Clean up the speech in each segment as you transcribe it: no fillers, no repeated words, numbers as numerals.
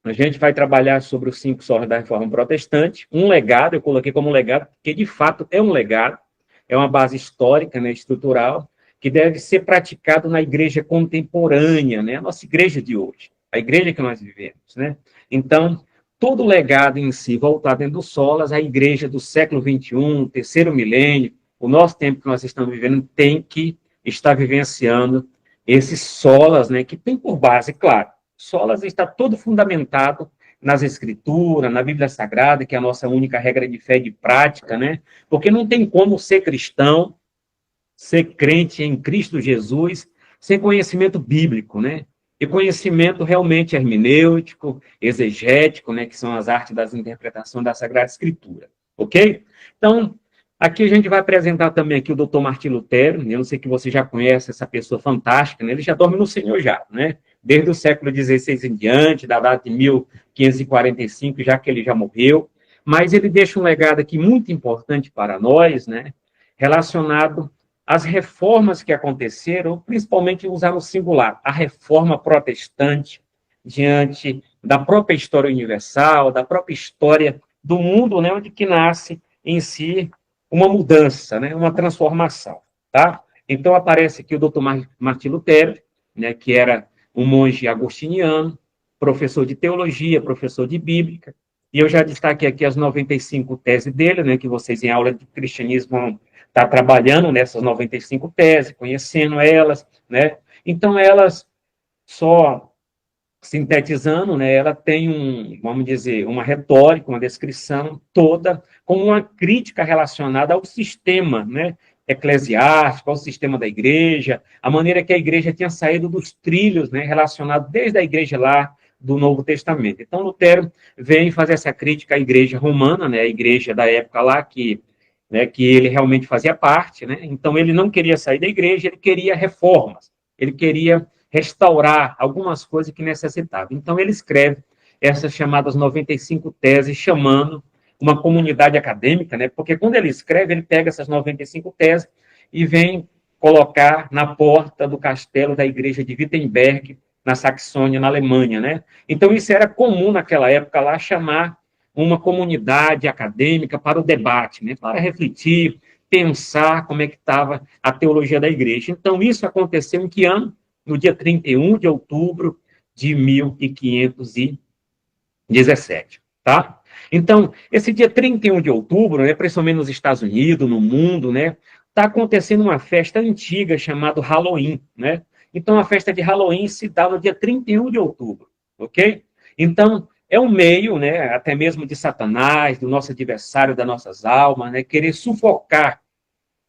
A gente vai trabalhar sobre os 5 solas da Reforma Protestante, um legado, eu coloquei como legado, porque de fato é um legado, é uma base histórica, né, estrutural, que deve ser praticado na igreja contemporânea, né, a nossa igreja de hoje, a igreja que nós vivemos, né. Então, todo o legado em si voltado dentro do solas, a igreja do século XXI, terceiro milênio, o nosso tempo que nós estamos vivendo tem que estar vivenciando esses solas, né, que tem por base, claro, solas está todo fundamentado nas Escrituras, na Bíblia Sagrada, que é a nossa única regra de fé e de prática, né? Porque não tem como ser cristão, ser crente em Cristo Jesus, sem conhecimento bíblico, né? E conhecimento realmente hermenêutico, exegético, né? Que são as artes das interpretações da Sagrada Escritura, ok? Então, aqui a gente vai apresentar também aqui o Dr. Martim Lutero, eu não sei que você já conhece essa pessoa fantástica, né? Ele já dorme no Senhor já, né? Desde o século XVI em diante, da data de 1545, já que ele já morreu, mas ele deixa um legado aqui muito importante para nós, né? Relacionado às reformas que aconteceram, principalmente usar o singular, a reforma protestante, diante da própria história universal, da própria história do mundo, né, onde que nasce em si uma mudança, né, uma transformação, tá? Então aparece aqui o Dr. Martim Lutero, né, que era um monge agostiniano, professor de teologia, professor de bíblica, e eu já destaquei aqui as 95 teses dele, né, que vocês em aula de cristianismo vão estar trabalhando nessas 95 teses, conhecendo elas, né? Então elas, só sintetizando, né, ela tem vamos dizer, uma retórica, uma descrição toda com uma crítica relacionada ao sistema, né, eclesiástico, ao sistema da igreja, a maneira que a igreja tinha saído dos trilhos, né, relacionado desde a igreja lá do Novo Testamento. Então, Lutero vem fazer essa crítica à igreja romana, né, a igreja da época lá que, né, que ele realmente fazia parte, né, então ele não queria sair da igreja, ele queria reformas, ele queria restaurar algumas coisas que necessitava. Então, ele escreve essas chamadas 95 teses, chamando uma comunidade acadêmica, né? Porque quando ele escreve, ele pega essas 95 teses e vem colocar na porta do castelo da igreja de Wittenberg, na Saxônia, na Alemanha, né? Então, isso era comum naquela época lá, chamar uma comunidade acadêmica para o debate, né? Para refletir, pensar como é que estava a teologia da igreja. Então, isso aconteceu em que ano? No dia 31 de outubro de 1517, tá? Então, esse dia 31 de outubro, né, principalmente nos Estados Unidos, no mundo, né, está acontecendo uma festa antiga chamada Halloween, né? Então, a festa de Halloween se dá no dia 31 de outubro, ok? Então, é um meio, né, até mesmo de Satanás, do nosso adversário, das nossas almas, né, querer sufocar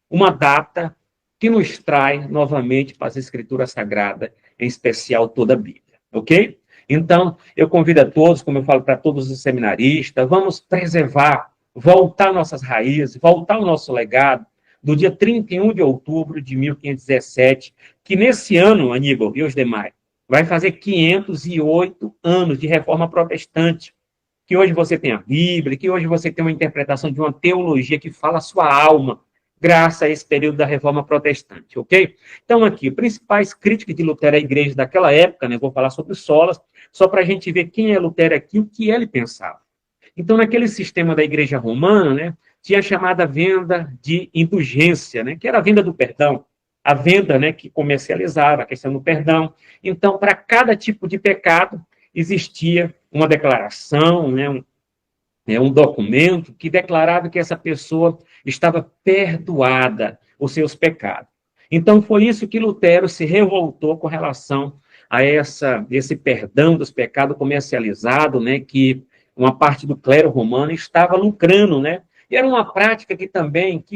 uma data que nos traz novamente para as Escrituras Sagradas, em especial toda a Bíblia, ok? Então, eu convido a todos, como eu falo para todos os seminaristas, vamos preservar, voltar nossas raízes, voltar o nosso legado do dia 31 de outubro de 1517, que nesse ano, Aníbal e os demais, vai fazer 508 anos de reforma protestante, que hoje você tem a Bíblia, que hoje você tem uma interpretação de uma teologia que fala a sua alma, graças a esse período da Reforma Protestante, ok? Então, aqui, principais críticas de Lutero à igreja daquela época, né? Vou falar sobre solas, só para a gente ver quem é Lutero aqui, o que ele pensava. Então, naquele sistema da igreja romana, né, tinha a chamada venda de indulgência, né, que era a venda do perdão, a venda, né, que comercializava a questão do perdão. Então, para cada tipo de pecado, existia uma declaração, né, um documento que declarava que essa pessoa estava perdoada os seus pecados. Então, foi isso que Lutero se revoltou com relação a esse perdão dos pecados comercializado, né, que uma parte do clero romano estava lucrando, né? E era uma prática que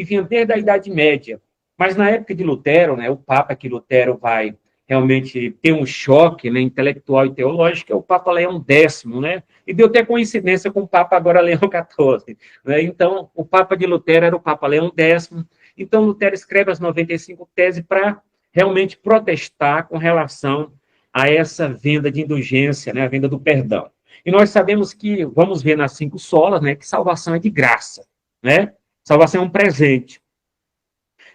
vinha desde a Idade Média. Mas na época de Lutero, né, o Papa que Lutero vai realmente ter um choque, né, intelectual e teológico, é o Papa Leão X, né? E deu até coincidência com o Papa agora Leão XIV. Né? Então, o Papa de Lutero era o Papa Leão X. Então, Lutero escreve as 95 teses para realmente protestar com relação a essa venda de indulgência, né, a venda do perdão. E nós sabemos que, vamos ver nas 5 solas, né, que salvação é de graça, né? Salvação é um presente.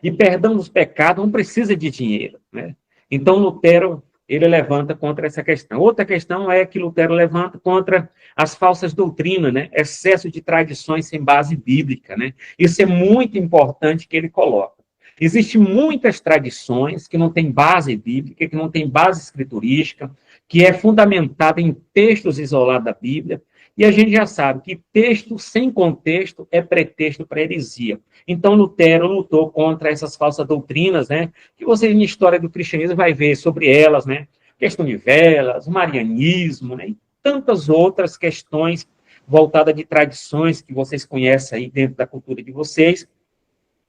E perdão dos pecados não precisa de dinheiro, né? Então, Lutero ele levanta contra essa questão. Outra questão é que Lutero levanta contra as falsas doutrinas, né? Excesso de tradições sem base bíblica, né? Isso é muito importante que ele coloca. Existem muitas tradições que não têm base bíblica, que não têm base escriturística, que é fundamentada em textos isolados da Bíblia, e a gente já sabe que texto sem contexto é pretexto para heresia. Então, Lutero lutou contra essas falsas doutrinas, né? Que você, na história do cristianismo, vai ver sobre elas, né? Questão de velas, o marianismo, né? E tantas outras questões voltadas de tradições que vocês conhecem aí dentro da cultura de vocês,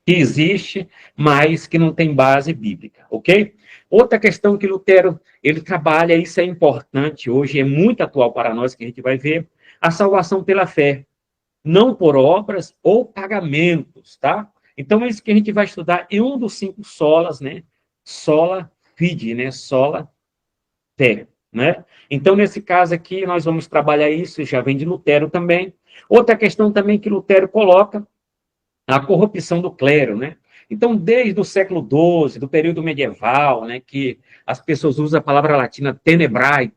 que existe, mas que não tem base bíblica, ok? Outra questão que Lutero, ele trabalha, isso é importante hoje, é muito atual para nós, que a gente vai ver, a salvação pela fé, não por obras ou pagamentos, tá? Então, é isso que a gente vai estudar em um dos 5 solas, né? Sola fide, né? Sola fé, né? Então, nesse caso aqui, nós vamos trabalhar isso, já vem de Lutero também. Outra questão também que Lutero coloca, a corrupção do clero, né? Então, desde o século XII, do período medieval, né, que as pessoas usam a palavra latina tenebrae,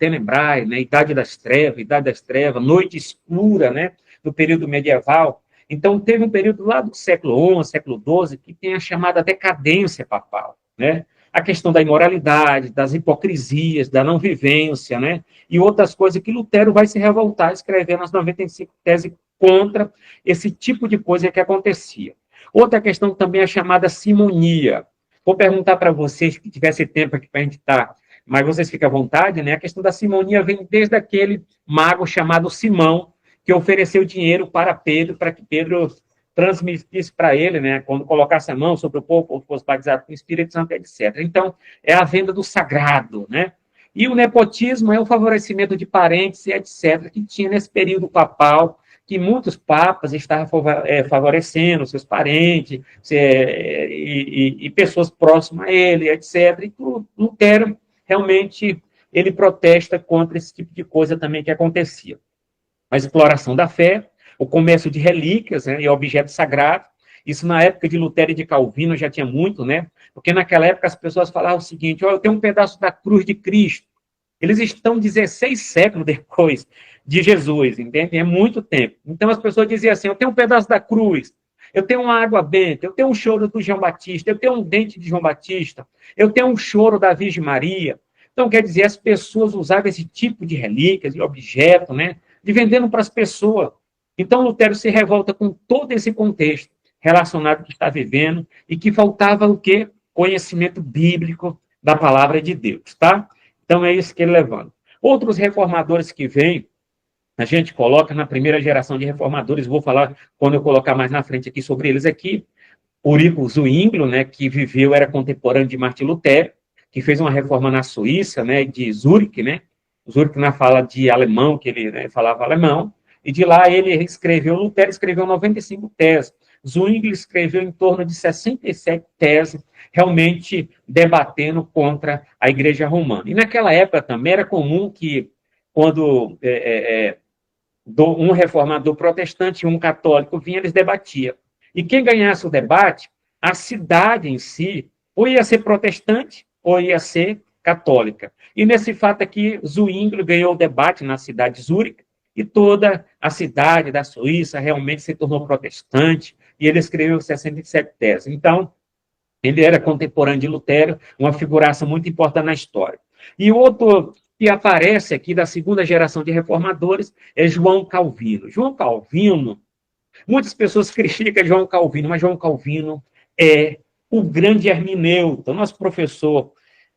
né, idade das trevas, noite escura, né, do período medieval. Então, teve um período lá do século XI, século XII, que tem a chamada decadência papal, né? A questão da imoralidade, das hipocrisias, da não vivência, né? E outras coisas que Lutero vai se revoltar, escrevendo as 95 teses contra esse tipo de coisa que acontecia. Outra questão também é a chamada simonia. Vou perguntar para vocês, que tivesse tempo aqui para a gente estar, mas vocês ficam à vontade, né? A questão da simonia vem desde aquele mago chamado Simão, que ofereceu dinheiro para Pedro, para que Pedro transmitisse para ele, né? Quando colocasse a mão sobre o povo, ou fosse batizado com o Espírito Santo, etc. Então, é a venda do sagrado, né? E o nepotismo é o favorecimento de parentes e etc., que tinha nesse período papal, que muitos papas estavam favorecendo seus parentes e pessoas próximas a ele, etc. E Lutero, realmente, ele protesta contra esse tipo de coisa também que acontecia. A exploração da fé, o comércio de relíquias, né, e objetos sagrados. Isso na época de Lutero e de Calvino já tinha muito, né? Porque naquela época as pessoas falavam o seguinte: eu tenho um pedaço da cruz de Cristo. Eles estão 16 séculos depois de Jesus, entende? É muito tempo. Então as pessoas diziam assim: eu tenho um pedaço da cruz, eu tenho uma água benta, eu tenho um choro do João Batista, eu tenho um dente de João Batista, eu tenho um choro da Virgem Maria. Então, quer dizer, as pessoas usavam esse tipo de relíquias, de objeto, né? De vendendo para as pessoas. Então, Lutero se revolta com todo esse contexto relacionado que está vivendo e que faltava o quê? Conhecimento bíblico da palavra de Deus, tá? Então, é isso que ele levanta. Outros reformadores que vêm, a gente coloca na primeira geração de reformadores, vou falar quando eu colocar mais na frente aqui sobre eles aqui, Ulrico Zwinglio, né, que viveu, era contemporâneo de Martim Lutero, que fez uma reforma na Suíça, né, de Zurique, né, Zurique na fala de alemão, que ele, né, falava alemão, e de lá ele escreveu, Lutero escreveu 95 teses, Zwinglio escreveu em torno de 67 teses, realmente debatendo contra a Igreja Romana. E naquela época também era comum que, quando um reformador protestante e um católico vinham, eles debatiam. E quem ganhasse o debate, a cidade em si, ou ia ser protestante, ou ia ser católica. E nesse fato aqui, Zwinglio ganhou o debate na cidade de Zurique, e toda a cidade da Suíça realmente se tornou protestante, e ele escreveu 67 teses. Então, ele era contemporâneo de Lutero, uma figuração muito importante na história. E outro que aparece aqui da segunda geração de reformadores é João Calvino. João Calvino, muitas pessoas criticam João Calvino, mas João Calvino é o grande hermeneuta. Nosso professor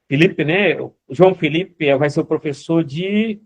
Felipe, né? João Felipe vai ser o professor de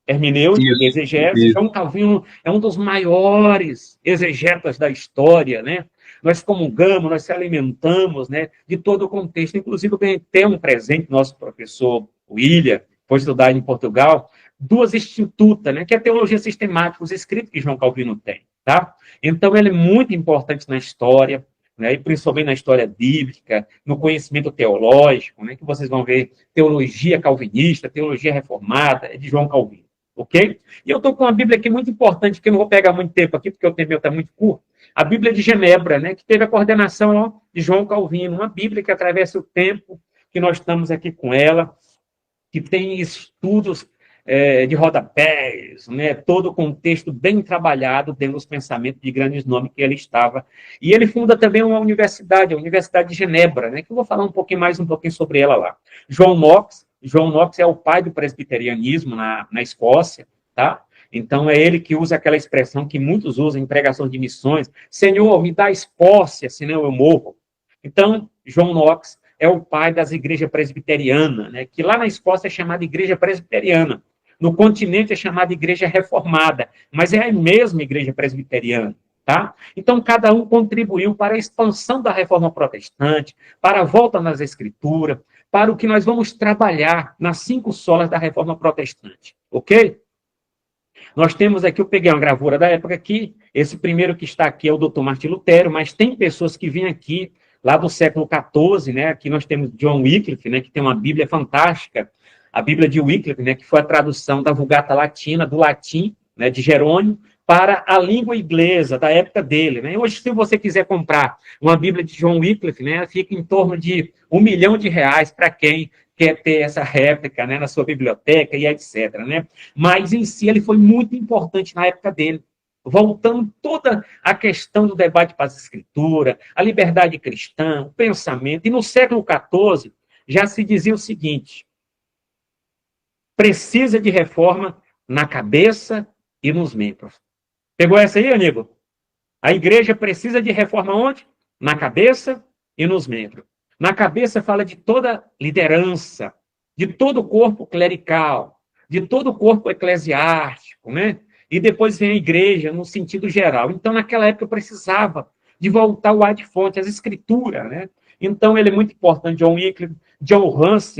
hermenêutica, de exegese. João Calvino é um dos maiores exegetas da história, né? Nós comungamos, nós se alimentamos, né, de todo o contexto. Inclusive, tem um presente, nosso professor William, foi estudar em Portugal, 2 institutas, né, que é a teologia sistemática, os escritos que João Calvino tem, tá? Então, ele é muito importante na história, né, e principalmente na história bíblica, no conhecimento teológico, né, que vocês vão ver teologia calvinista, teologia reformada, é de João Calvino, ok? E eu estou com uma Bíblia aqui muito importante, que eu não vou pegar muito tempo aqui, porque o tempo está muito curto, a Bíblia de Genebra, né, que teve a coordenação de João Calvino, uma Bíblia que atravessa o tempo, que nós estamos aqui com ela, que tem estudos de rodapés, né, todo o contexto bem trabalhado dentro dos pensamentos de grandes nomes que ele estava. E ele funda também uma universidade, a Universidade de Genebra, né, que eu vou falar um pouquinho sobre ela lá. João Knox é o pai do presbiterianismo na Escócia, tá? Então, é ele que usa aquela expressão que muitos usam em pregação de missões: Senhor, me dá a Escócia, senão eu morro. Então, João Knox é o pai das igrejas presbiterianas, né, que lá na Escócia é chamada Igreja Presbiteriana. No continente é chamada Igreja Reformada, mas é a mesma Igreja Presbiteriana. Tá? Então, cada um contribuiu para a expansão da Reforma Protestante, para a volta nas Escrituras, para o que nós vamos trabalhar nas 5 solas da Reforma Protestante. Ok? Nós temos aqui, eu peguei uma gravura da época aqui, esse primeiro que está aqui é o Dr. Martim Lutero, mas tem pessoas que vêm aqui, lá do século XIV, né? Aqui nós temos John Wycliffe, né? Que tem uma Bíblia fantástica, a Bíblia de Wycliffe, né? Que foi a tradução da Vulgata Latina, do latim, né? De Jerônimo, para a língua inglesa da época dele, né? Hoje, se você quiser comprar uma Bíblia de John Wycliffe, né? Fica em torno de R$ 1 milhão para quem quer ter essa réplica, né, na sua biblioteca e etc, né? Mas, em si, ele foi muito importante na época dele, voltando toda a questão do debate para as escrituras, a liberdade cristã, o pensamento. E no século XIV já se dizia o seguinte: precisa de reforma na cabeça e nos membros. Pegou essa aí, amigo? A igreja precisa de reforma onde? Na cabeça e nos membros. Na cabeça fala de toda liderança, de todo o corpo clerical, de todo o corpo eclesiástico, né? E depois vem a igreja no sentido geral. Então, naquela época, precisava de voltar o ar de fonte, as escrituras, né? Então, ele é muito importante, John Wycliffe, John Huss,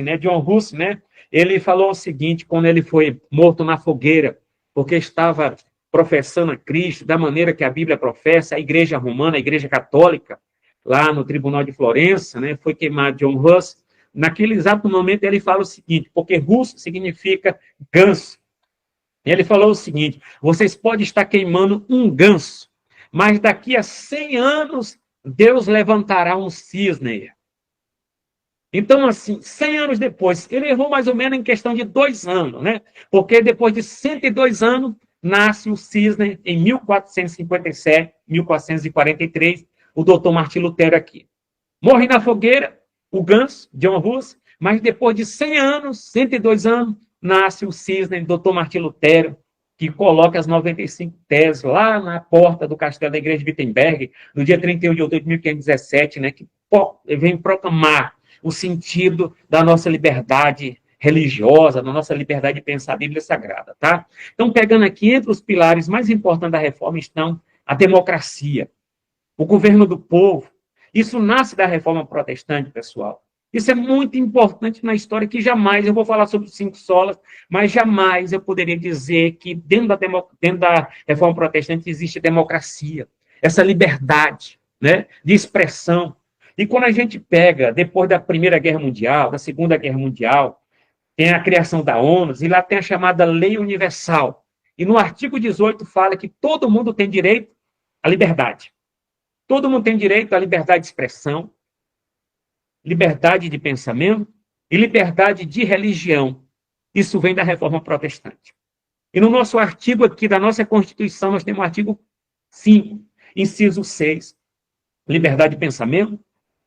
né? Ele falou o seguinte, quando ele foi morto na fogueira, porque estava professando a Cristo da maneira que a Bíblia professa, a igreja romana, a igreja católica, lá no Tribunal de Florença, né, foi queimado John Huss. Naquele exato momento ele fala o seguinte, porque Huss significa ganso. Ele falou o seguinte: vocês podem estar queimando um ganso, mas daqui a 100 anos Deus levantará um cisne. Então, assim, 100 anos depois, ele errou mais ou menos em questão de 2 anos, né? Porque depois de 102 anos, nasce o cisne em 1457, 1443, o doutor Martim Lutero aqui. Morre na fogueira, o ganso, John Huss, mas depois de 100 anos, 102 anos, nasce o cisne, doutor Martim Lutero, que coloca as 95 teses lá na porta do castelo da igreja de Wittenberg, no dia 31 de outubro de 1517, né, que vem proclamar o sentido da nossa liberdade religiosa, da nossa liberdade de pensar a Bíblia Sagrada, tá? Então, pegando aqui, entre os pilares mais importantes da reforma estão a democracia, o governo do povo. Isso nasce da reforma protestante, pessoal. Isso é muito importante na história, que jamais, eu vou falar sobre os 5 solas, mas jamais eu poderia dizer que dentro da reforma protestante existe democracia, essa liberdade, né, de expressão. E quando a gente pega, depois da Primeira Guerra Mundial, da Segunda Guerra Mundial, tem a criação da ONU, e lá tem a chamada Lei Universal. E no artigo 18 fala que todo mundo tem direito à liberdade. Todo mundo tem direito à liberdade de expressão, liberdade de pensamento e liberdade de religião. Isso vem da Reforma Protestante. E no nosso artigo aqui da nossa Constituição, nós temos o artigo 5, inciso 6, liberdade de pensamento,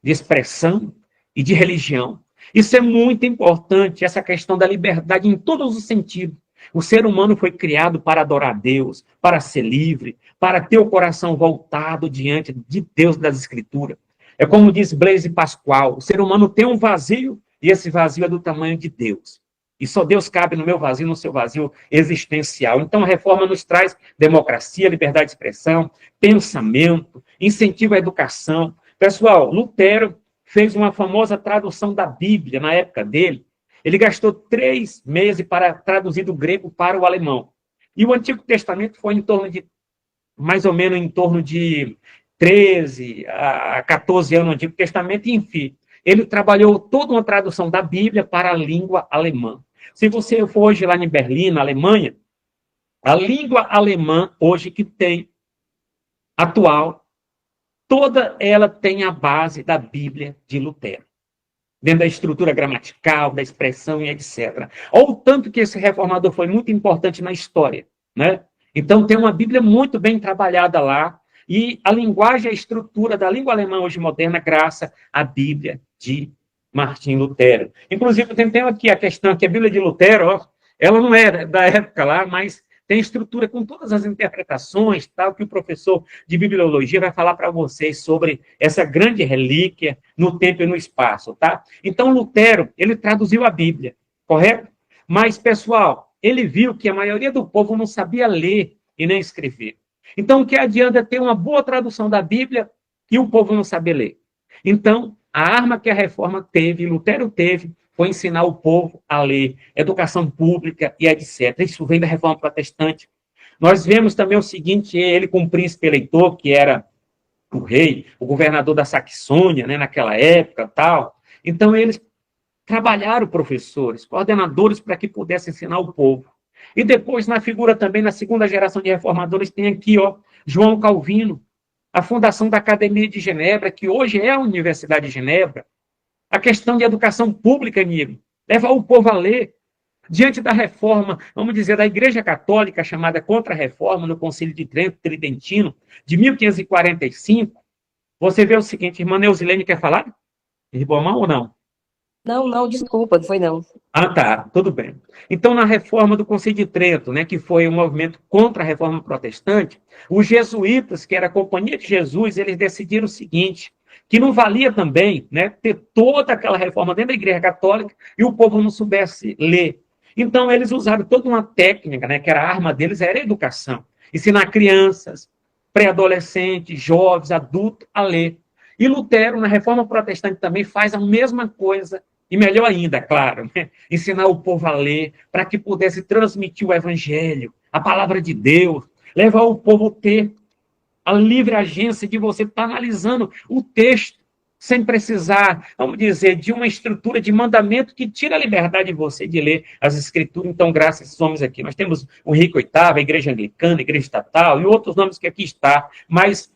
de expressão e de religião. Isso é muito importante, essa questão da liberdade em todos os sentidos. O ser humano foi criado para adorar a Deus, para ser livre, para ter o coração voltado diante de Deus das Escrituras. É como diz Blaise Pascal, o ser humano tem um vazio e esse vazio é do tamanho de Deus. E só Deus cabe no meu vazio, no seu vazio existencial. Então, a reforma nos traz democracia, liberdade de expressão, pensamento, incentivo à educação. Pessoal, Lutero fez uma famosa tradução da Bíblia na época dele. Ele gastou 3 meses para traduzir do grego para o alemão. E o Antigo Testamento foi em torno de, mais ou menos em torno de 13 a 14 anos no Antigo Testamento, e, enfim. Ele trabalhou toda uma tradução da Bíblia para a língua alemã. Se você for hoje lá em Berlim, na Alemanha, a língua alemã hoje que tem, atual, toda ela tem a base da Bíblia de Lutero. dentro da estrutura gramatical, da expressão e etc. Olha o tanto que esse reformador foi muito importante na história, né? Então, tem uma Bíblia muito bem trabalhada lá, e a linguagem, a estrutura da língua alemã hoje moderna, graças à Bíblia de Martim Lutero. Inclusive, tem aqui a questão que a Bíblia de Lutero, ó, ela não é da época lá, mas tem estrutura com todas as interpretações, tal, que o professor de bibliologia vai falar para vocês sobre essa grande relíquia no tempo e no espaço, tá? Então, Lutero, ele traduziu a Bíblia, correto? Mas, pessoal, ele viu que a maioria do povo não sabia ler e nem escrever. Então, o que adianta ter uma boa tradução da Bíblia e o povo não saber ler? Então, a arma que a reforma teve, Lutero teve, foi ensinar o povo a ler, educação pública e etc. Isso vem da reforma protestante. Nós vemos também o seguinte, ele com o príncipe eleitor, que era o rei, o governador da Saxônia, né, naquela época, tal. Então, eles trabalharam professores, coordenadores, para que pudessem ensinar o povo. E depois, na figura também, na segunda geração de reformadores, tem aqui, ó, João Calvino, a fundação da Academia de Genebra, que hoje é a Universidade de Genebra, a questão de educação pública, amigo, levar o povo a ler. Diante da reforma, vamos dizer, da Igreja Católica, chamada Contra-Reforma, no Concílio de Trento, Tridentino, de 1545, você vê o seguinte, irmã Neusilene quer falar? Ribomão ou não? Não, não, desculpa, não foi não. Ah, tá, tudo bem. Então, na reforma do Concílio de Trento, né, que foi um movimento contra a reforma protestante, os jesuítas, que era a Companhia de Jesus, eles decidiram o seguinte, que não valia também, né, ter toda aquela reforma dentro da Igreja Católica e o povo não soubesse ler. Então, eles usaram toda uma técnica, né, que era a arma deles, era a educação. Ensinar crianças, pré-adolescentes, jovens, adultos a ler. E Lutero, na reforma protestante, também faz a mesma coisa, e melhor ainda, claro, né? Ensinar o povo a ler, para que pudesse transmitir o evangelho, a palavra de Deus, levar o povo a ter a livre agência de você estar analisando o texto, sem precisar, vamos dizer, de uma estrutura de mandamento que tira a liberdade de você de ler as escrituras. Então, graças a esses homens aqui, nós temos o Henrique VIII, a Igreja Anglicana, a Igreja Estatal, e outros nomes que aqui está, mas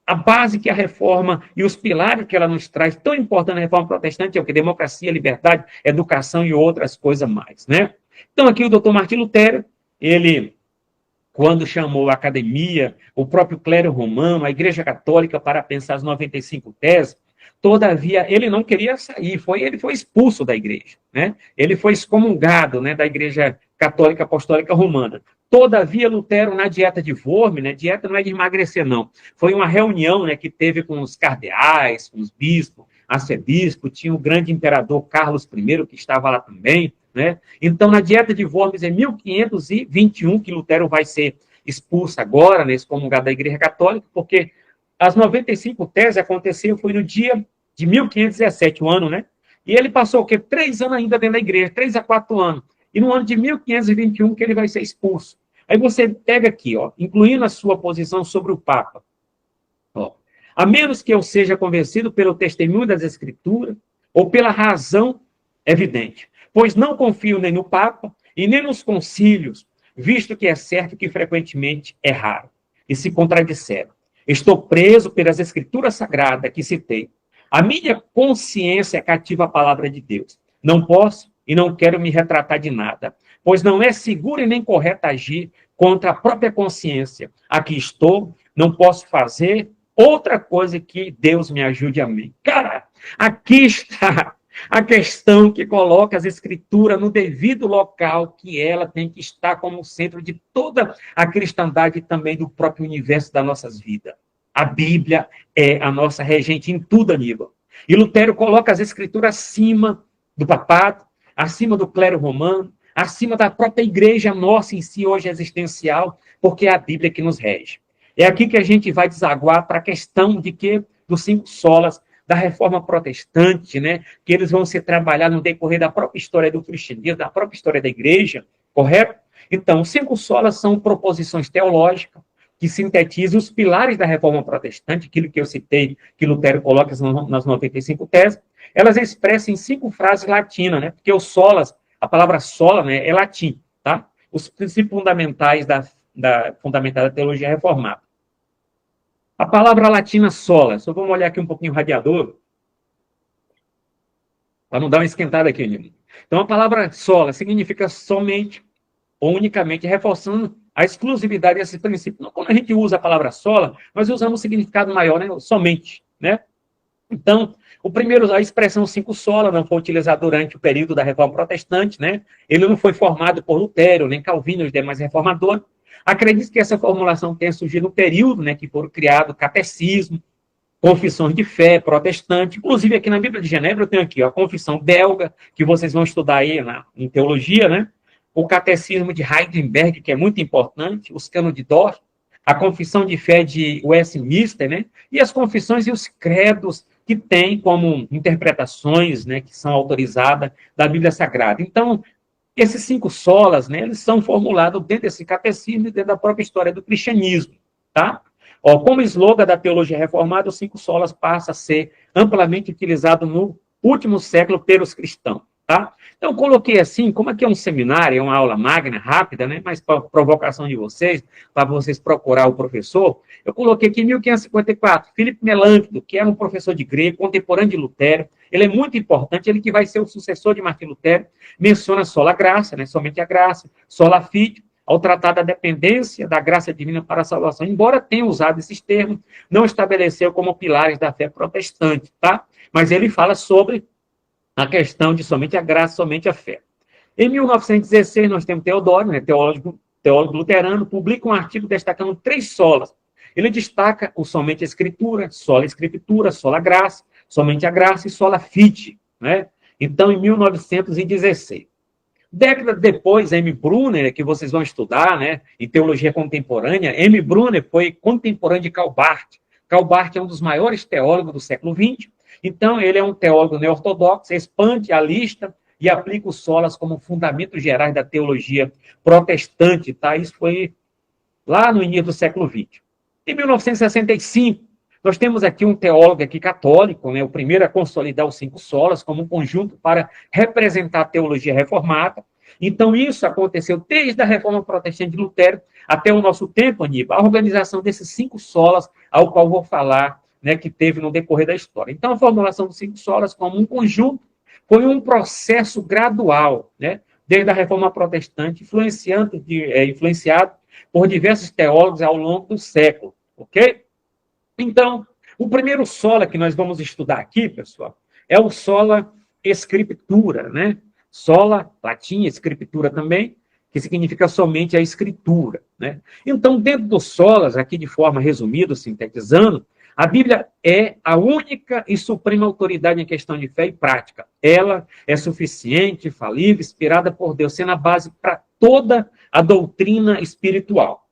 a base que a reforma e os pilares que ela nos traz, tão importante na reforma protestante, é o que? Democracia, liberdade, educação e outras coisas mais, né? Então, aqui o doutor Martim Lutero, ele, quando chamou a academia, o próprio clero romano, a Igreja Católica, para pensar as 95 teses, todavia, ele não queria sair, ele foi expulso da igreja, né? Ele foi excomungado, né, da Igreja Católica Apostólica Romana. Todavia, Lutero, na dieta de Worms, né, dieta não é de emagrecer, não, foi uma reunião, né, que teve com os cardeais, com os bispos, arcebispo, tinha o grande imperador Carlos I, que estava lá também, né? Então, na dieta de Worms, em 1521, que Lutero vai ser expulso agora, né, excomungado da Igreja Católica, porque as 95 teses aconteceram, foi no dia de 1517, o ano, né? E ele passou o quê? 3 anos ainda dentro da igreja, 3 a 4 anos. E no ano de 1521 que ele vai ser expulso. Aí você pega aqui, ó, incluindo a sua posição sobre o Papa. Ó, a menos que eu seja convencido pelo testemunho das Escrituras ou pela razão evidente, pois não confio nem no Papa e nem nos concílios, visto que é certo que frequentemente é raro e se contradisseram. Estou preso pelas escrituras sagradas que citei. A minha consciência cativa a palavra de Deus. Não posso e não quero me retratar de nada, pois não é seguro e nem correto agir contra a própria consciência. Aqui estou, não posso fazer outra coisa que Deus me ajude a mim. Cara, aqui está a questão que coloca as escrituras no devido local que ela tem que estar como centro de toda a cristandade e também do próprio universo das nossas vidas. A Bíblia é a nossa regente em tudo, Aníbal. E Lutero coloca as escrituras acima do papado, acima do clero romano, acima da própria igreja nossa em si, hoje existencial, porque é a Bíblia que nos rege. É aqui que a gente vai desaguar para a questão de que dos 5 solas da reforma protestante, né, que eles vão se trabalhar no decorrer da própria história do cristianismo, da própria história da igreja, correto? Então, os 5 solas são proposições teológicas que sintetizam os pilares da reforma protestante, aquilo que eu citei, que Lutero coloca nas 95 teses, elas expressam em 5 frases latinas, né, porque o solas, a palavra sola, né, é latim, tá? Os princípios fundamentais fundamental da teologia reformada. A palavra latina sola, só vamos olhar aqui um pouquinho o radiador. Para não dar uma esquentada aqui, Nilma. Então, a palavra sola significa somente ou unicamente, reforçando a exclusividade desse princípio. Não, quando a gente usa a palavra sola, nós usamos um significado maior, né? Somente, né? Então, a expressão cinco sola não foi utilizada durante o período da Reforma Protestante, né? Ele não foi formado por Lutero, nem Calvino, os demais reformadores. Acredito que essa formulação tenha surgido no período, né, que foram criados catecismo, confissões de fé protestante, inclusive aqui na Bíblia de Genebra eu tenho aqui ó, a confissão belga, que vocês vão estudar aí em teologia, né? O catecismo de Heidelberg, que é muito importante, os canos de Dort, a confissão de fé de Westminster, né? E as confissões e os credos que têm como interpretações, né, que são autorizadas da Bíblia Sagrada. Então, esses cinco solas, né, eles são formulados dentro desse catecismo e dentro da própria história do cristianismo, tá? Ó, como slogan da teologia reformada, os cinco solas passa a ser amplamente utilizado no último século pelos cristãos, tá? Então, coloquei assim, como aqui é um seminário, é uma aula magna, rápida, né? Mas para provocação de vocês, para vocês procurar o professor, eu coloquei aqui em 1554, Filipe Melânctito, que era um professor de grego, contemporâneo de Lutero, ele é muito importante, ele que vai ser o sucessor de Martim Lutero, menciona sola graça, né? Somente a graça, sola fide, ao tratar da dependência da graça divina para a salvação. Embora tenha usado esses termos, não estabeleceu como pilares da fé protestante, tá? Mas ele fala sobre a questão de somente a graça, somente a fé. Em 1916, nós temos Teodoro, né, teólogo luterano, publica um artigo destacando três solas. Ele destaca o somente a escritura, sola escritura, sola graça, somente a graça e sola fide, né? Então, em 1916. Décadas depois, M. Brunner, que vocês vão estudar, né, em teologia contemporânea, M. Brunner foi contemporâneo de Karl Barth. Karl Barth é um dos maiores teólogos do século XX, então ele é um teólogo neo-ortodoxo, expande a lista e aplica os solas como fundamentos gerais da teologia protestante, tá? Isso foi lá no início do século XX. Em 1965, nós temos aqui um teólogo aqui católico, né, o primeiro a consolidar os cinco solas como um conjunto para representar a teologia reformada. Então, isso aconteceu desde a Reforma Protestante de Lutero até o nosso tempo, Aníbal, a organização desses cinco solas, ao qual vou falar, né, que teve no decorrer da história. Então, a formulação dos cinco solas como um conjunto foi um processo gradual, né, desde a Reforma Protestante, influenciado por diversos teólogos ao longo do século, ok? Então, o primeiro sola que nós vamos estudar aqui, pessoal, é o sola escritura, né? Sola, latim, escritura também, que significa somente a escritura, né? Então, dentro dos solas, aqui de forma resumida, sintetizando, a Bíblia é a única e suprema autoridade em questão de fé e prática. Ela é suficiente, infalível, inspirada por Deus, sendo a base para toda a doutrina espiritual.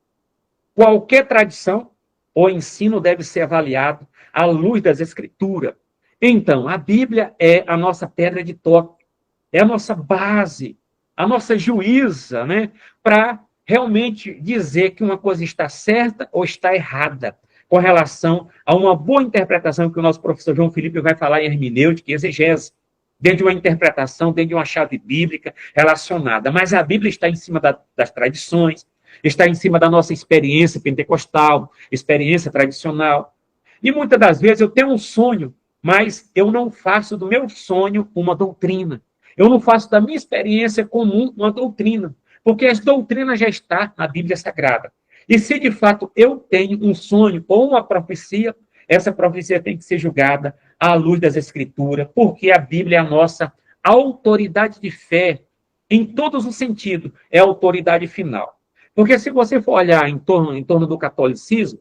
Qualquer tradição ou ensino deve ser avaliado à luz das Escrituras. Então, a Bíblia é a nossa pedra de toque, é a nossa base, a nossa juíza, né, para realmente dizer que uma coisa está certa ou está errada, com relação a uma boa interpretação que o nosso professor João Felipe vai falar em hermenêutica e exegese, dentro de uma interpretação, dentro de uma chave bíblica relacionada. Mas a Bíblia está em cima das tradições, está em cima da nossa experiência pentecostal, experiência tradicional. E muitas das vezes eu tenho um sonho, mas eu não faço do meu sonho uma doutrina. Eu não faço da minha experiência comum uma doutrina, porque as doutrinas já estão na Bíblia Sagrada. E se de fato eu tenho um sonho ou uma profecia, essa profecia tem que ser julgada à luz das Escrituras, porque a Bíblia é a nossa autoridade de fé, em todos os sentidos, é a autoridade final. Porque se você for olhar em torno do catolicismo,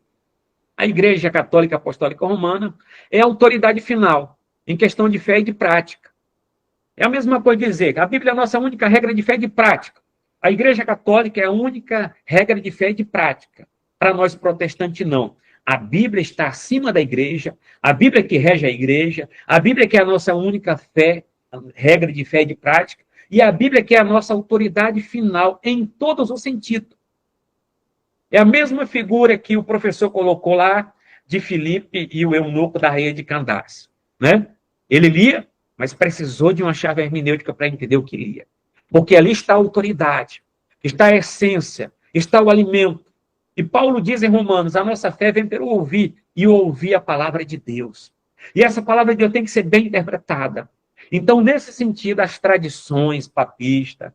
a Igreja Católica Apostólica Romana é a autoridade final, em questão de fé e de prática. É a mesma coisa dizer que a Bíblia é a nossa única regra de fé e de prática. A Igreja Católica é a única regra de fé e de prática. Para nós protestantes, não. A Bíblia está acima da Igreja, a Bíblia que rege a Igreja, a Bíblia que é a nossa única fé, regra de fé e de prática, e a Bíblia que é a nossa autoridade final em todos os sentidos. É a mesma figura que o professor colocou lá de Filipe e o eunuco da rainha de Candace, né? Ele lia, mas precisou de uma chave hermenêutica para entender o que lia. Porque ali está a autoridade, está a essência, está o alimento. E Paulo diz em Romanos, a nossa fé vem pelo ouvir, e ouvir a palavra de Deus. E essa palavra de Deus tem que ser bem interpretada. Então, nesse sentido, as tradições papistas,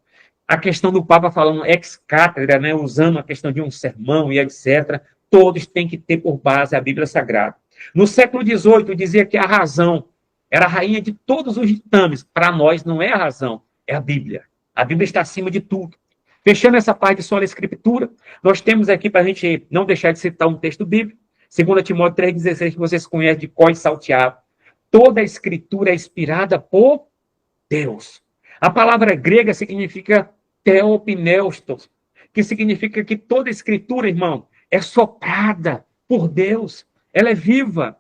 a questão do Papa falando ex-cátedra, né, usando a questão de um sermão e etc., todos têm que ter por base a Bíblia Sagrada. No século XVIII, dizia que a razão era a rainha de todos os ditames. Para nós, não é a razão, é a Bíblia. A Bíblia está acima de tudo. Fechando essa parte de sola escritura, nós temos aqui, para a gente não deixar de citar um texto bíblico, 2 Timóteo 3,16, que vocês conhecem de cor e salteado. Toda a escritura é inspirada por Deus. A palavra grega significa theopneustos, que significa que toda escritura, irmão, é soprada por Deus. Ela é viva.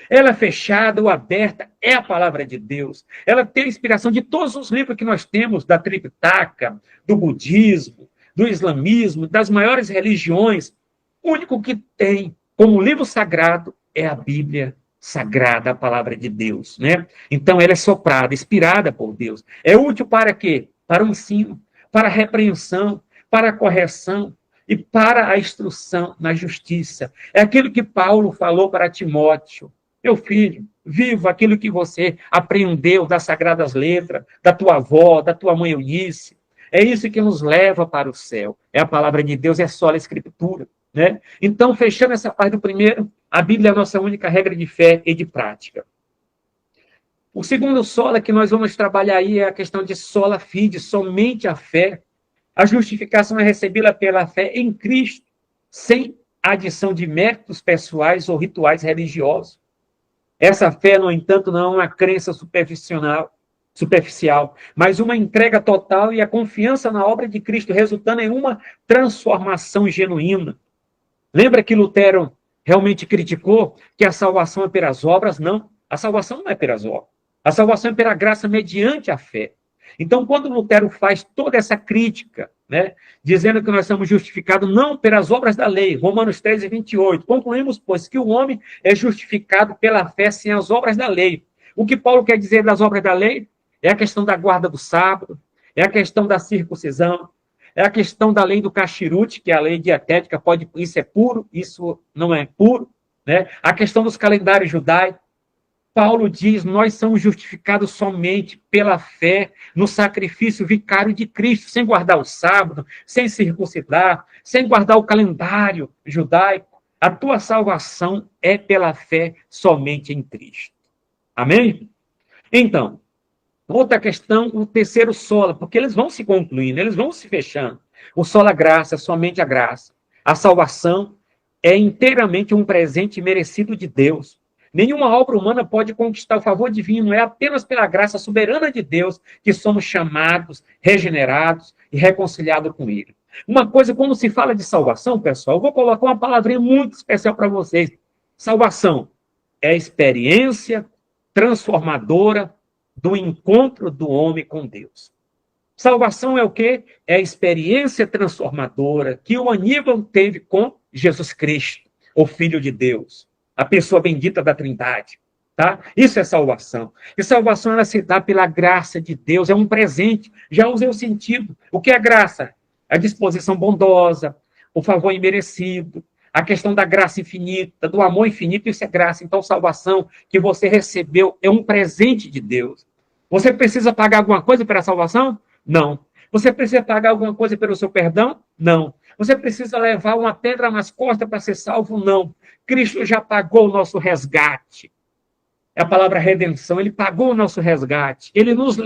Ela é fechada ou aberta, é a palavra de Deus. Ela tem a inspiração de todos os livros que nós temos, da Tripitaka, do budismo, do islamismo, das maiores religiões. O único que tem como livro sagrado é a Bíblia Sagrada, a palavra de Deus, né? Então, ela é soprada, inspirada por Deus. É útil para quê? Para o ensino, para a repreensão, para a correção e para a instrução na justiça. É aquilo que Paulo falou para Timóteo. Meu filho, viva aquilo que você aprendeu das sagradas letras, da tua avó, da tua mãe Eunice. É isso que nos leva para o céu. É a palavra de Deus, é só a escritura, né? Então, fechando essa parte do primeiro, a Bíblia é a nossa única regra de fé e de prática. O segundo sola que nós vamos trabalhar aí é a questão de sola fide, somente a fé. A justificação é recebida pela fé em Cristo, sem adição de méritos pessoais ou rituais religiosos. Essa fé, no entanto, não é uma crença superficial, mas uma entrega total e a confiança na obra de Cristo, resultando em uma transformação genuína. Lembra que Lutero realmente criticou que a salvação é pelas obras? Não, a salvação não é pelas obras. A salvação é pela graça mediante a fé. Então, quando Lutero faz toda essa crítica, né, dizendo que nós somos justificados não pelas obras da lei, Romanos 13:28, concluímos, pois, que o homem é justificado pela fé sem as obras da lei. O que Paulo quer dizer das obras da lei? É a questão da guarda do sábado, é a questão da circuncisão, é a questão da lei do cachirute, que é a lei dietética, isso é puro, isso não é puro, né? A questão dos calendários judaicos. Paulo diz, nós somos justificados somente pela fé no sacrifício vicário de Cristo, sem guardar o sábado, sem circuncidar, sem guardar o calendário judaico. A tua salvação é pela fé somente em Cristo. Amém? Então, outra questão, o terceiro sola, porque eles vão se concluindo, eles vão se fechando. O sola graça, somente a graça. A salvação é inteiramente um presente merecido de Deus. Nenhuma obra humana pode conquistar o favor divino, é apenas pela graça soberana de Deus que somos chamados, regenerados e reconciliados com Ele. Uma coisa, quando se fala de salvação, pessoal, eu vou colocar uma palavrinha muito especial para vocês. Salvação é a experiência transformadora do encontro do homem com Deus. Salvação é o quê? É a experiência transformadora que o Aníbal teve com Jesus Cristo, o Filho de Deus, a pessoa bendita da Trindade. Tá? Isso é salvação. E salvação ela se dá pela graça de Deus, é um presente. Já usei o sentido. O que é graça? A disposição bondosa, o favor imerecido, a questão da graça infinita, do amor infinito, isso é graça. Então, salvação que você recebeu é um presente de Deus. Você precisa pagar alguma coisa pela salvação? Não. Você precisa pagar alguma coisa pelo seu perdão? Não. Você precisa levar uma pedra nas costas para ser salvo? Não. Cristo já pagou o nosso resgate. É a palavra redenção. Ele pagou o nosso resgate. Ele nos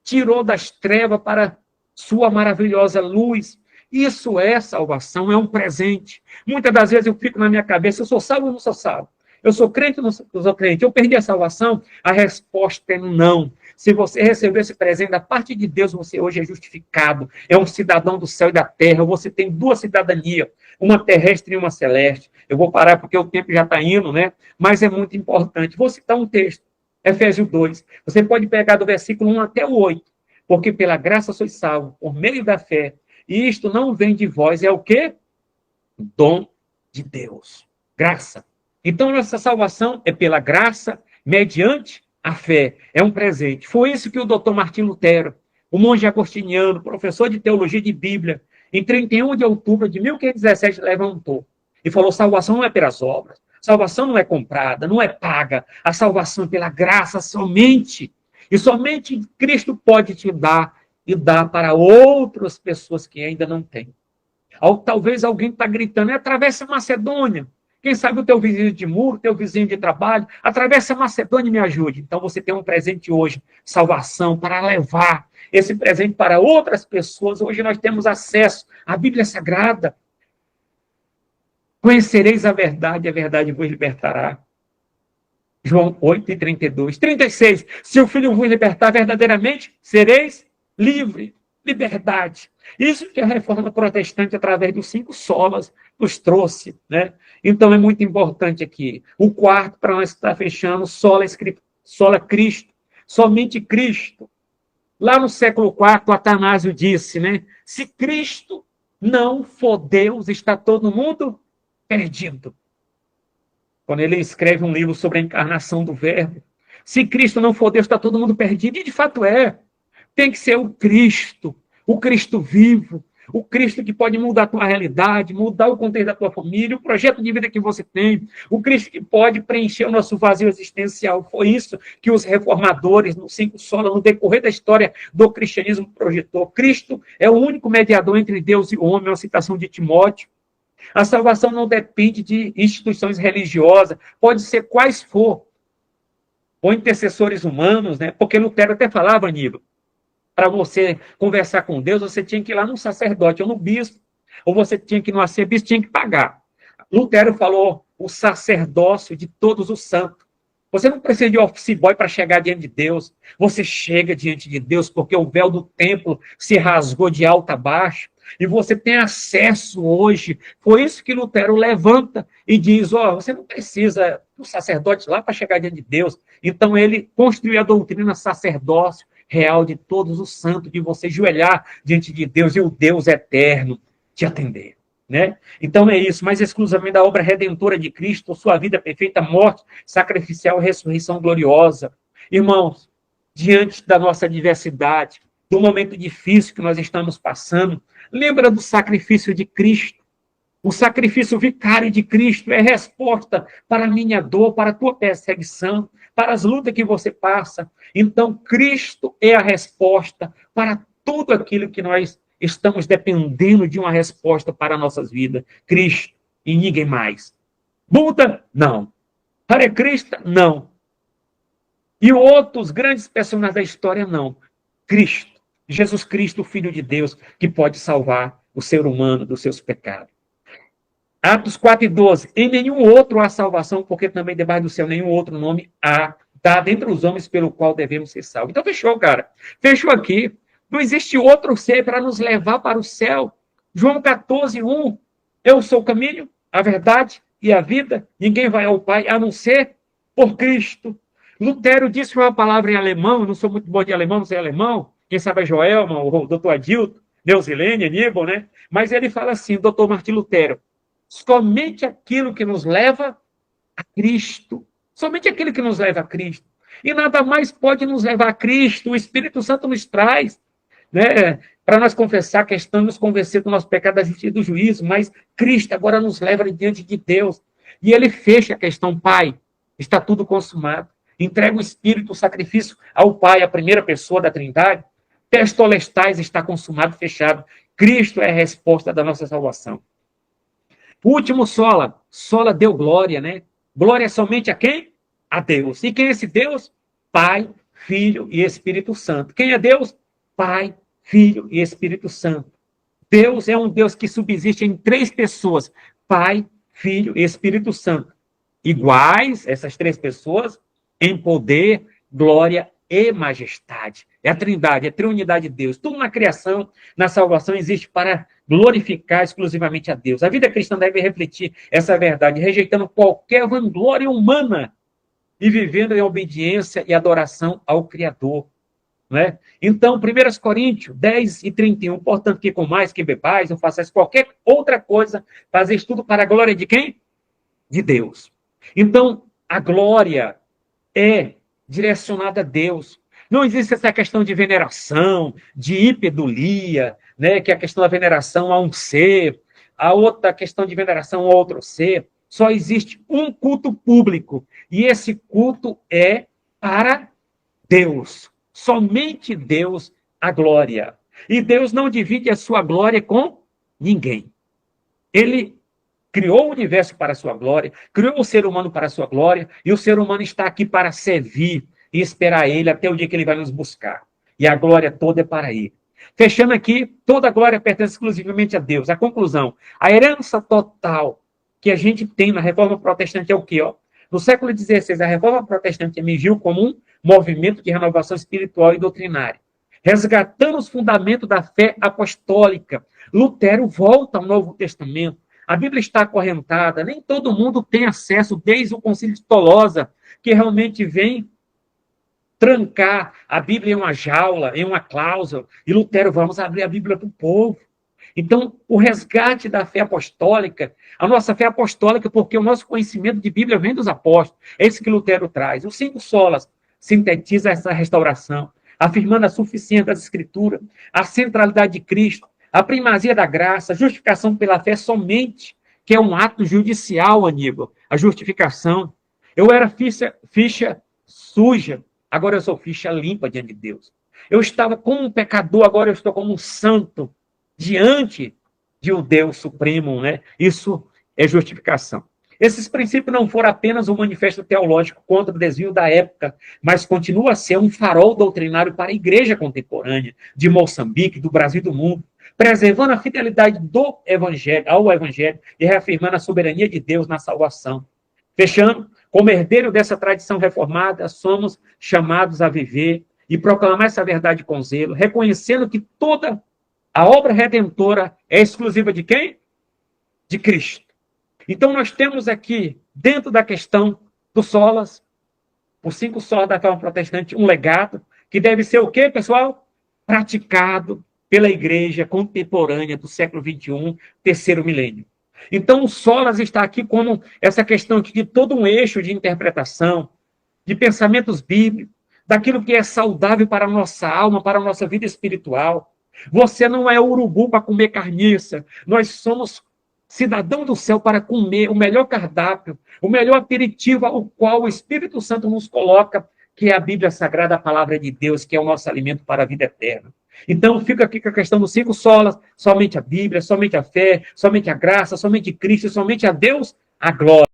tirou das trevas para sua maravilhosa luz. Isso é salvação, é um presente. Muitas das vezes eu fico na minha cabeça, eu sou salvo ou não sou salvo? Eu sou crente ou não sou crente? Eu perdi a salvação? A resposta é não. Se você recebeu esse presente da parte de Deus, você hoje é justificado. É um cidadão do céu e da terra. Você tem duas cidadanias, uma terrestre e uma celeste. Eu vou parar porque o tempo já está indo, né? Mas é muito importante. Vou citar um texto, Efésios 2. Você pode pegar do versículo 1 até o 8. Porque pela graça sois salvos, por meio da fé. E isto não vem de vós, é o quê? Dom de Deus. Graça. Então, nossa salvação é pela graça, mediante a fé. É um presente. Foi isso que o doutor Martim Lutero, o monge agostiniano, professor de teologia de Bíblia, em 31 de outubro de 1517, levantou. E falou, salvação não é pelas obras. Salvação não é comprada, não é paga. A salvação é pela graça somente. E somente Cristo pode te dar e dar para outras pessoas que ainda não têm. Talvez alguém está gritando, atravessa a Macedônia. Quem sabe o teu vizinho de muro, teu vizinho de trabalho, atravessa a Macedônia e me ajude. Então você tem um presente hoje, salvação, para levar esse presente para outras pessoas. Hoje nós temos acesso à Bíblia Sagrada. Conhecereis a verdade vos libertará. João 8:32. 36. Se o Filho vos libertar verdadeiramente, sereis livre. Liberdade. Isso que a reforma protestante, através dos 5 solas, nos trouxe, né? Então é muito importante aqui. O quarto, para nós estar fechando, sola Cristo. Somente Cristo. Lá no século IV, Atanásio disse, né? Se Cristo não for Deus, está todo mundo perdido. Quando ele escreve um livro sobre a encarnação do Verbo. Se Cristo não for Deus, está todo mundo perdido. E de fato é. Tem que ser o Cristo vivo, o Cristo que pode mudar a tua realidade, mudar o contexto da tua família, o projeto de vida que você tem, o Cristo que pode preencher o nosso vazio existencial. Foi isso que os reformadores, no 5 sola, no decorrer da história do cristianismo, projetou. Cristo é o único mediador entre Deus e o homem, uma citação de Timóteo. A salvação não depende de instituições religiosas, pode ser quais for, ou intercessores humanos, né? Porque Lutero até falava, Aníbal, para você conversar com Deus, você tinha que ir lá no sacerdote ou no bispo, ou você tinha que ir no arcebispo, tinha que pagar. Lutero falou o sacerdócio de todos os santos. Você não precisa de office boy para chegar diante de Deus. Você chega diante de Deus porque o véu do templo se rasgou de alto a baixo e você tem acesso hoje. Foi isso que Lutero levanta e diz, você não precisa do sacerdote lá para chegar diante de Deus. Então ele construiu a doutrina sacerdócio real de todos os santos, de você ajoelhar diante de Deus e o Deus eterno te atender. Né? Então é isso, mas exclusivamente da obra redentora de Cristo, sua vida perfeita, morte sacrificial e ressurreição gloriosa. Irmãos, diante da nossa adversidade, do momento difícil que nós estamos passando, lembra do sacrifício de Cristo. O sacrifício vicário de Cristo é resposta para a minha dor, para a tua perseguição, para as lutas que você passa. Então, Cristo é a resposta para tudo aquilo que nós estamos dependendo de uma resposta para nossas vidas. Cristo e ninguém mais. Buda? Não. Hare Krishna? Não. E outros grandes personagens da história? Não. Cristo. Jesus Cristo, Filho de Deus, que pode salvar o ser humano dos seus pecados. Atos 4:12. Em nenhum outro há salvação, porque também debaixo do céu nenhum outro nome há dado entre os homens pelo qual devemos ser salvos. Então fechou, cara. Fechou aqui. Não existe outro ser para nos levar para o céu. João 14:1. Eu sou o caminho, a verdade e a vida. Ninguém vai ao Pai a não ser por Cristo. Lutero disse uma palavra em alemão. Eu não sou muito bom de alemão, não sei alemão. Quem sabe é Joelma, o doutor Adilto, Neusilene, Aníbal, né? Mas ele fala assim, doutor Martim Lutero, somente aquilo que nos leva a Cristo. Somente aquilo que nos leva a Cristo. E nada mais pode nos levar a Cristo. O Espírito Santo nos traz, né? Para nós confessar a questão, nos convencer do nosso pecado, da justiça e do juízo. Mas Cristo agora nos leva diante de Deus. E ele fecha a questão, Pai, está tudo consumado. Entrega o Espírito, o sacrifício ao Pai, a primeira pessoa da Trindade. Testolestais está consumado, fechado. Cristo é a resposta da nossa salvação. O último sola deu glória, né? Glória somente a quem? A Deus. E quem é esse Deus? Pai, Filho e Espírito Santo. Quem é Deus? Pai, Filho e Espírito Santo. Deus é um Deus que subsiste em 3 pessoas. Pai, Filho e Espírito Santo. Iguais, essas 3 pessoas, em poder, glória e majestade. É a Trindade, é a triunidade de Deus. Tudo na criação, na salvação, existe para glorificar exclusivamente a Deus. A vida cristã deve refletir essa verdade, rejeitando qualquer vanglória humana e vivendo em obediência e adoração ao Criador. Não é? Então, 1 Coríntios 10:31, portanto, que com mais que bebais, ou façais qualquer outra coisa, fazeis tudo para a glória de quem? De Deus. Então, a glória é direcionada a Deus. Não existe essa questão de veneração, de hiperdulia, né, que é a questão da veneração a um ser, a outra questão de veneração a outro ser. Só existe um culto público, e esse culto é para Deus. Somente Deus a glória. E Deus não divide a sua glória com ninguém. Ele criou o universo para a sua glória, criou o ser humano para a sua glória, e o ser humano está aqui para servir e esperar ele até o dia que ele vai nos buscar. E a glória toda é para ele. Fechando aqui, toda a glória pertence exclusivamente a Deus. A conclusão, a herança total que a gente tem na Reforma Protestante é o quê? No século XVI, a Reforma Protestante emergiu como um movimento de renovação espiritual e doutrinária, resgatando os fundamentos da fé apostólica. Lutero volta ao Novo Testamento. A Bíblia está acorrentada, nem todo mundo tem acesso, desde o Concílio de Tolosa, que realmente vem trancar a Bíblia em uma jaula, em uma cláusula, e Lutero, vamos abrir a Bíblia para o povo. Então, o resgate da fé apostólica, a nossa fé apostólica, porque o nosso conhecimento de Bíblia vem dos apóstolos, é isso que Lutero traz. Os 5 solas sintetiza essa restauração, afirmando a suficiência das Escrituras, a centralidade de Cristo, a primazia da graça, a justificação pela fé somente, que é um ato judicial, Aníbal, a justificação. Eu era ficha suja, agora eu sou ficha limpa diante de Deus. Eu estava como um pecador, agora eu estou como um santo diante de um Deus supremo, né? Isso é justificação. Esses princípios não foram apenas um manifesto teológico contra o desvio da época, mas continua a ser um farol doutrinário para a igreja contemporânea de Moçambique, do Brasil e do mundo, preservando a fidelidade do evangelho, ao evangelho e reafirmando a soberania de Deus na salvação. Fechando, como herdeiro dessa tradição reformada, somos chamados a viver e proclamar essa verdade com zelo, reconhecendo que toda a obra redentora é exclusiva de quem? De Cristo. Então, nós temos aqui, dentro da questão dos solas, os 5 solas da Reforma Protestante, um legado que deve ser o quê, pessoal? Praticado pela igreja contemporânea do século XXI, terceiro milênio. Então, o solas está aqui como essa questão aqui de todo um eixo de interpretação, de pensamentos bíblicos, daquilo que é saudável para a nossa alma, para a nossa vida espiritual. Você não é urubu para comer carniça. Nós somos cidadão do céu para comer o melhor cardápio, o melhor aperitivo ao qual o Espírito Santo nos coloca, que é a Bíblia Sagrada, a palavra de Deus, que é o nosso alimento para a vida eterna. Então, fica aqui com a questão dos 5 solas, somente a Bíblia, somente a fé, somente a graça, somente Cristo, somente a Deus, a glória.